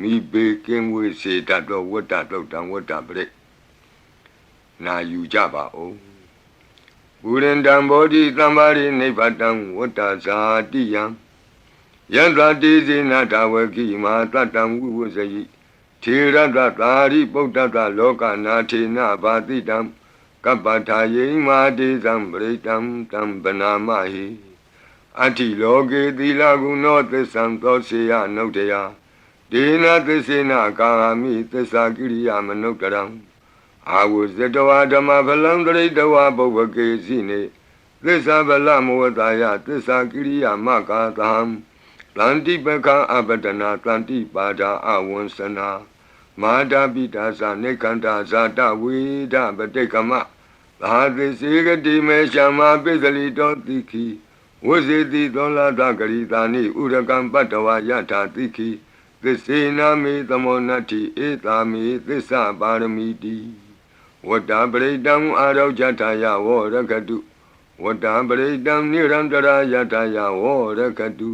မိဘေကင်းဝေးစေတတ်သောဝတ္တတုတ်တံဝတ္တပရိနာယူကြပါဦးဘူရင်တံဘောဓိသမ္မာရိနိဗ္ဗတံဝတ္တဇာတိယံယန္တတိဇေနတဝကိမာတတံဝိဝဇယိထေရတသာရိပုတ္တတလောကနာထေနဘာတိတံကပ္ပထာယိမာတေဇံပရိတံတံပနာမဟိအတ္တိလောကေသီလဂုဏောသစ္ဆံသောစေယနုတ္တယဒေနသစ္စေနကာမိသစ္စာကိရိယာမနုဿရံအာဝဇတဝါဓမ္မဗလံတရိတဝါပုဗ္ဗကေစီနေသစ္စာဗလမဝတ္တယသစ္စာကိရိယာမကာသံတန္တိပကံအပတနာတန္တိပါဒာအဝံစနာမာတာပိတာသနေကန္တာဇာတဝေဒပတိကမသာသိစေကတိမေရှမပိစလိတောတိခိဝဇေတိသောလာသဂရိတာနိဥရကံပတ္တဝါယထာတိခိသစ္စေနာမေသမောနတ္တိဧတာမေသစ္စာပါရမီတိဝတ္တပရိတံအာရောဇထာယဝရကတုဝတ္တပရိတံနိရန္တရာယထာယဝရကတု